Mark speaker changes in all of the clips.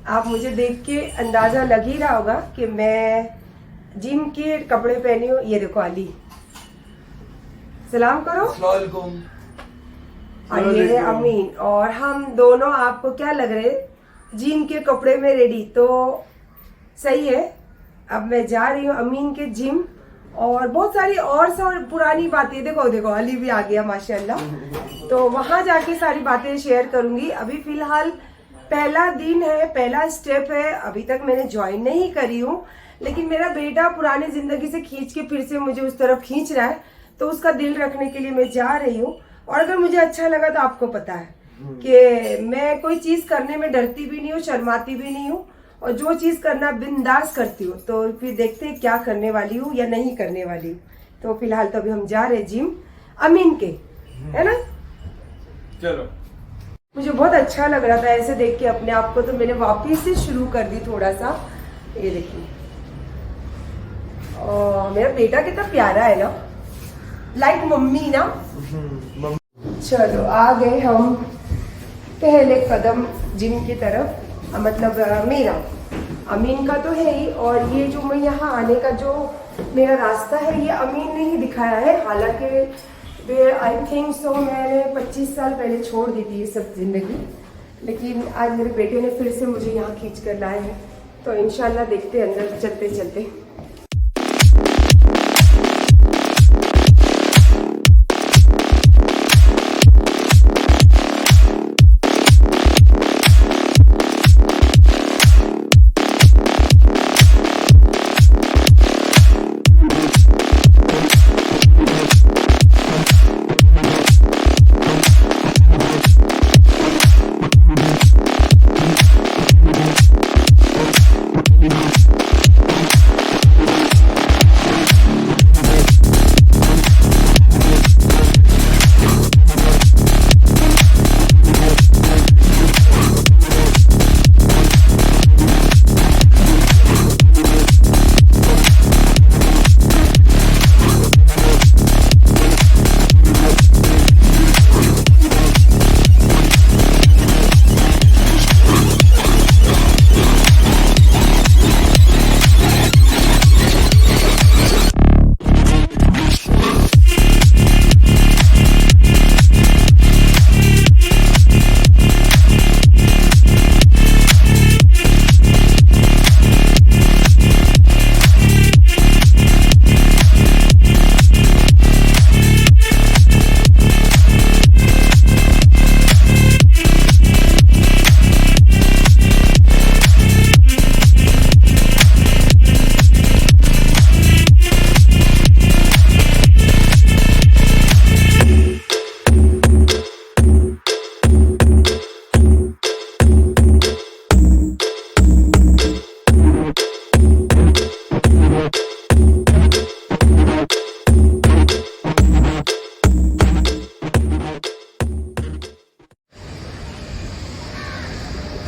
Speaker 1: आप मुझे देख के अंदाजा लग ही रहा होगा कि मैं जिम के कपड़े पहनी हूँ। ये देखो अली, सलाम करो। और ये है अमीन, और हम दोनों आपको क्या लग रहे जिम के कपड़े में रेडी। तो सही है, अब मैं जा रही हूँ अमीन के जिम, और बहुत सारी और सब पुरानी बातें, देखो देखो अली भी आ गया माशाल्लाह, तो वहां जाके सारी बातें शेयर करूंगी। अभी फिलहाल पहला दिन है, पहला स्टेप है, अभी तक मैंने ज्वाइन नहीं करी हूँ, लेकिन मेरा बेटा पुरानी जिंदगी से खींच के फिर से मुझे उस तरफ खींच रहा है, तो उसका दिल रखने के लिए मैं जा रही हूँ। और अगर मुझे अच्छा लगा तो आपको पता है कि मैं कोई चीज करने में डरती भी नहीं हूँ, शर्माती भी नहीं हूँ, और जो चीज करना बिंदास करती हूँ। तो फिर देखते हैं क्या करने वाली हूँ या नहीं करने वाली हूँ। तो फिलहाल तो अभी हम जा रहे हैं जिम अमीन के, है ना।
Speaker 2: चलो,
Speaker 1: मुझे बहुत अच्छा लग रहा था ऐसे देख के अपने आप को, तो मैंने वापिस से शुरू कर दी थोड़ा सा। ये देखिए, और मेरा बेटा कितना प्यारा है ना, लाइक मम्मी ना। चलो आ गए हम पहले कदम जिम की तरफ, मतलब मेरा अमीन का तो है ही, और ये जो मैं यहाँ आने का जो मेरा रास्ता है ये अमीन ने ही दिखाया है। हालांकि आई थिंक सो मैंने 25 साल पहले छोड़ दी थी ये सब जिंदगी, लेकिन आज मेरे बेटे ने फिर से मुझे यहाँ खींच कर लाए हैं। तो इंशाल्लाह देखते हैं अंदर चलते चलते।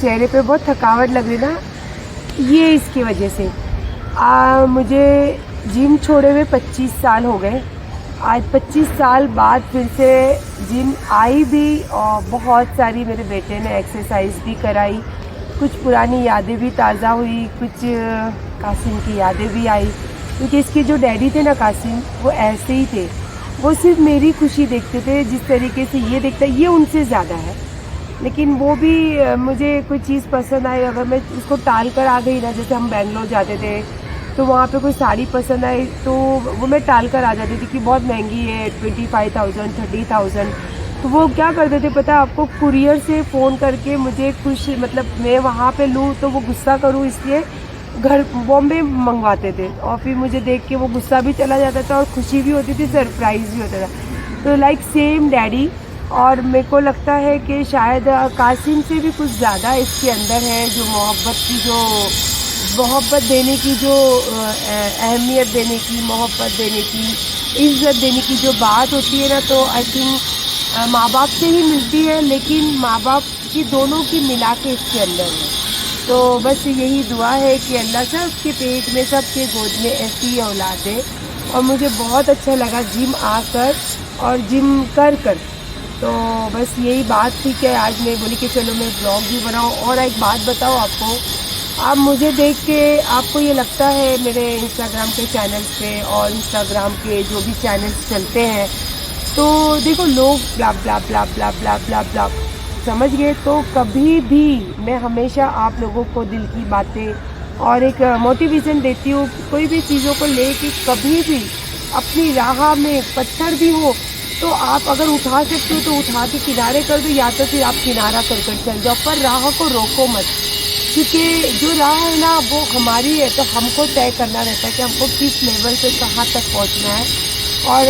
Speaker 1: चेहरे पे बहुत थकावट लग रही ना, ये इसकी वजह से। मुझे जिम छोड़े हुए 25 साल हो गए। आज 25 साल बाद फिर से जिम आई भी, और बहुत सारी मेरे बेटे ने एक्सरसाइज भी कराई, कुछ पुरानी यादें भी ताज़ा हुई, कुछ कासिम की यादें भी आई, क्योंकि इसके जो डैडी थे ना कासिम, वो ऐसे ही थे, वो सिर्फ मेरी खुशी देखते थे। जिस तरीके से ये देखता है ये उनसे ज़्यादा है, लेकिन वो भी मुझे कोई चीज़ पसंद आई, अगर मैं उसको टाल कर आ गई ना, जैसे हम बेंगलोर जाते थे तो वहाँ पे कोई साड़ी पसंद आई तो वो मैं टाल कर आ जाती थी कि बहुत महंगी है, 25,000 30,000। तो वो क्या करते थे पता है आपको, कुरियर से फ़ोन करके मुझे कुछ, मतलब मैं वहाँ पे लूँ तो वो गुस्सा करूँ, इसलिए घर बॉम्बे मंगवाते थे, और फिर मुझे देख के वो गुस्सा भी चला जाता था और खुशी भी होती थी, सरप्राइज़ भी होता था। तो लाइक सेम डैडी, और मेरे को लगता है कि शायद कासिम से भी कुछ ज़्यादा इसके अंदर है, जो मोहब्बत देने की, जो अहमियत देने की, मोहब्बत देने की, इज़्ज़त देने की जो बात होती है ना, तो आई थिंक माँ बाप से ही मिलती है, लेकिन माँ बाप की दोनों की मिला के इसके अंदर है। तो बस यही दुआ है कि अल्लाह सबके पेट में, सबके गोद में ऐसी औलाद दे। और मुझे बहुत अच्छा लगा जिम आकर और जिम कर तो बस यही बात थी कि आज मैं बोली कि चलो मैं ब्लॉग भी बनाऊँ। और एक बात बताओ आपको, आप मुझे देख के आपको ये लगता है मेरे इंस्टाग्राम के चैनल्स पे और इंस्टाग्राम के जो भी चैनल्स चलते हैं, तो देखो लोग ब्ला ब्ला ब्ला ब्ला ब्ला ब्ला ब्ला, समझ गए? तो कभी भी मैं हमेशा आप लोगों को दिल की बातें और एक मोटिवेशन देती हूँ। कोई भी चीज़ों को लेके कभी भी अपनी राह में पत्थर भी हो तो आप अगर उठा सकते हो तो उठा के किनारे कर दो, या तो फिर आप किनारा कर चल जाओ, पर राह को रोको मत। क्योंकि जो राह है ना वो हमारी है, तो हमको तय करना रहता है कि हमको किस लेवल से कहाँ तक पहुँचना है। और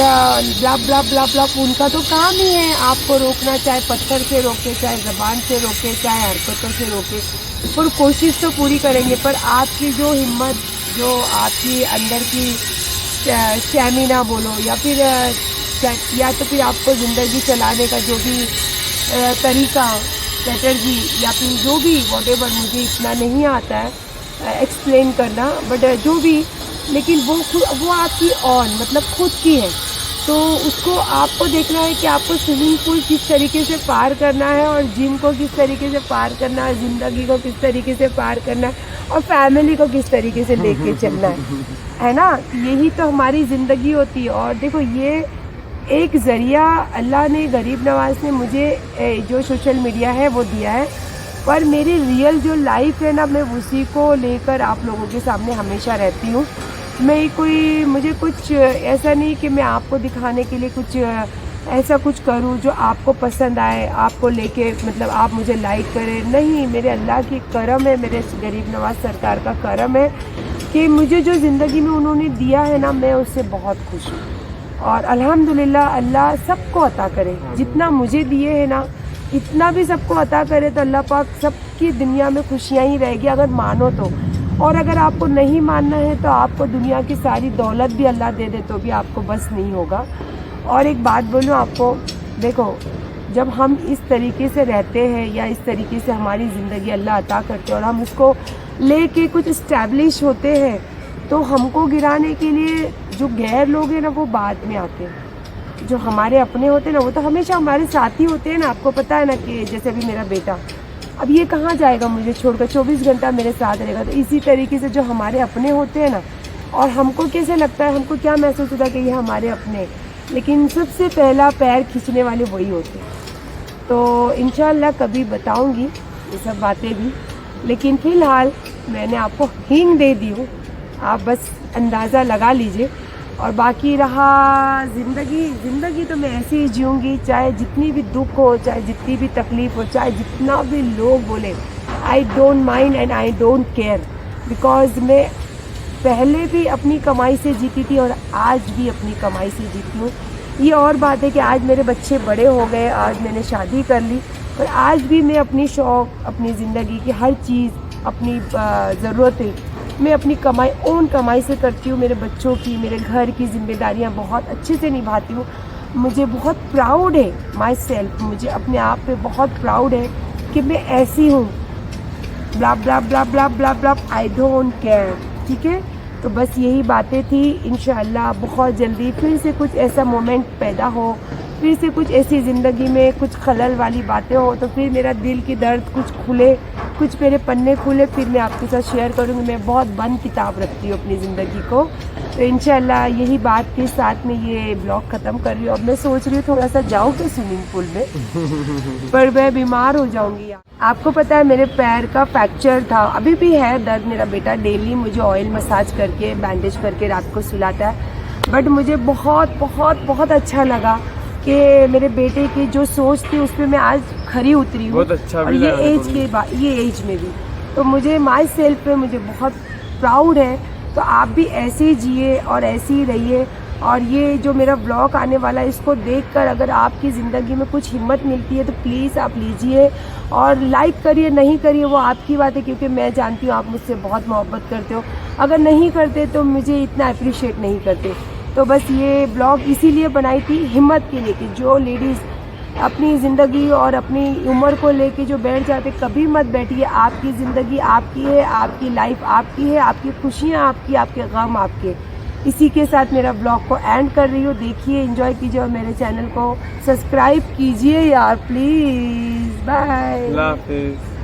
Speaker 1: ब्ला ब्ला ब्ला ब्ला उनका तो काम ही है आपको रोकना, चाहे पत्थर से रोके, चाहे ज़बान से रोके, चाहे हरकतों से रोके, पर कोशिश तो पूरी करेंगे। पर आपकी जो हिम्मत, जो आपकी अंदर की स्टैमिना बोलो, या तो फिर आपको ज़िंदगी चलाने का जो भी तरीका, स्ट्रेटजी, या फिर जो भी वॉटेवर, मुझे इतना नहीं आता है एक्सप्लेन करना, बट जो भी, लेकिन वो आपकी मतलब खुद की है। तो उसको आपको देखना है कि आपको स्विमिंग पूल किस तरीके से पार करना है, और जिम को किस तरीके से पार करना है, ज़िंदगी को किस तरीके से पार करना है, और फैमिली को किस तरीके से लेके चलना है ना? यही तो हमारी ज़िंदगी होती है। और देखो ये एक ज़रिया अल्लाह ने, गरीब नवाज ने मुझे जो सोशल मीडिया है वो दिया है, पर मेरी रियल जो लाइफ है ना, मैं उसी को लेकर आप लोगों के सामने हमेशा रहती हूँ। मुझे कुछ ऐसा नहीं कि मैं आपको दिखाने के लिए कुछ ऐसा कुछ करूँ जो आपको पसंद आए, आपको लेके मतलब आप मुझे लाइक करें, नहीं। मेरे अल्लाह की करम है, मेरे गरीब नवाज सरकार का करम है कि मुझे जो ज़िंदगी में उन्होंने दिया है ना, मैं उससे बहुत खुश हूँ। और अल्हम्दुलिल्लाह, अल्लाह सबको अता करे, जितना मुझे दिए है ना इतना भी सबको अता करे, तो अल्लाह पाक सबकी दुनिया में खुशियाँ ही रहेगी अगर मानो तो। और अगर आपको नहीं मानना है तो आपको दुनिया की सारी दौलत भी अल्लाह दे दे तो भी आपको बस नहीं होगा। और एक बात बोलूँ आपको, देखो जब हम इस तरीके से रहते हैं या इस तरीके से हमारी ज़िंदगी अल्लाह अता करते हैं और हम उसको लेके कुछ इस्टेब्लिश होते हैं, तो हमको गिराने के लिए जो गैर लोग हैं ना वो बाद में आते हैं। जो हमारे अपने होते हैं ना वो तो हमेशा हमारे साथ ही होते हैं ना। आपको पता है ना कि जैसे अभी मेरा बेटा, अब ये कहाँ जाएगा मुझे छोड़कर, 24 घंटा मेरे साथ रहेगा। तो इसी तरीके से जो हमारे अपने होते हैं ना, और हमको कैसे लगता है, हमको क्या महसूस होता है कि ये हमारे अपने, लेकिन सबसे पहला पैर खींचने वाले वही होते हैं। तो इंशाल्लाह कभी बताऊंगी ये सब बातें भी, लेकिन फ़िलहाल मैंने आपको हिंट दे दी हूँ, आप बस अंदाज़ा लगा लीजिए। और बाकी रहा ज़िंदगी तो मैं ऐसे ही जीऊँगी, चाहे जितनी भी दुख हो, चाहे जितनी भी तकलीफ़ हो, चाहे जितना भी लोग बोले, I don't mind and I don't care. Because मैं पहले भी अपनी कमाई से जीती थी और आज भी अपनी कमाई से जीती हूँ। ये और बात है कि आज मेरे बच्चे बड़े हो गए, आज मैंने शादी कर ली, पर आज भी मैं अपनी शौक़, अपनी ज़िंदगी की हर चीज़, अपनी ज़रूरतें मैं अपनी कमाई, ओन कमाई से करती हूँ। मेरे बच्चों की, मेरे घर की जिम्मेदारियाँ बहुत अच्छे से निभाती हूँ। मुझे बहुत प्राउड है माई सेल्फ, मुझे अपने आप पे बहुत प्राउड है कि मैं ऐसी हूँ। ब्ला ब्ला ब्ला ब्ला ब्ला ब्ला, आई डोंट केयर। ठीक है, तो बस यही बातें थी। इंशाअल्लाह बहुत जल्दी फिर से कुछ ऐसा मोमेंट पैदा हो, फिर से कुछ ऐसी ज़िंदगी में कुछ खलल वाली बातें हो, तो फिर मेरा दिल की दर्द कुछ खुले, कुछ मेरे पन्ने खुले, फिर मैं आपके साथ शेयर करूँगी। मैं बहुत बंद किताब रखती हूँ अपनी ज़िंदगी को। तो इंशाअल्लाह यही बात के साथ में ये ब्लॉग ख़त्म कर रही हूँ। अब मैं सोच रही हूँ थोड़ा सा जाऊँ तो स्विमिंग पूल में, पर मैं बीमार हो जाऊँगी। आपको पता है मेरे पैर का फ्रैक्चर था, अभी भी है दर्द। मेरा बेटा डेली मुझे ऑयल मसाज करके, बैंडेज करके रात को सुलाता है। बट मुझे बहुत बहुत बहुत अच्छा लगा कि मेरे बेटे की जो सोच थी उस पर मैं आज खरी उतरी हूँ। अच्छा, और ये एज में भी, तो मुझे माई सेल्फ पे मुझे बहुत प्राउड है। तो आप भी ऐसे ही जिए और ऐसे ही रहिए। और ये जो मेरा ब्लॉग आने वाला है, इसको देखकर अगर आपकी ज़िंदगी में कुछ हिम्मत मिलती है तो प्लीज़ आप लीजिए और लाइक करिए, नहीं करिए वो आपकी बात है, क्योंकि मैं जानती हूँ आप मुझसे बहुत मोहब्बत करते हो। अगर नहीं करते तो मुझे इतना अप्रिशिएट नहीं करते। तो बस ये ब्लॉग इसीलिए बनाई थी हिम्मत के लिए कि जो लेडीज़ अपनी ज़िंदगी और अपनी उम्र को लेके जो बैठ जाते, कभी मत बैठिए। आपकी ज़िंदगी आपकी है, आपकी लाइफ आपकी है, आपकी खुशियाँ आपकी, आपके गम आपके। इसी के साथ मेरा ब्लॉग को एंड कर रही हूँ। देखिए, एंजॉय कीजिए और मेरे चैनल को सब्सक्राइब कीजिए यार प्लीज़। बाय।
Speaker 2: अल्लाह हाफिज़।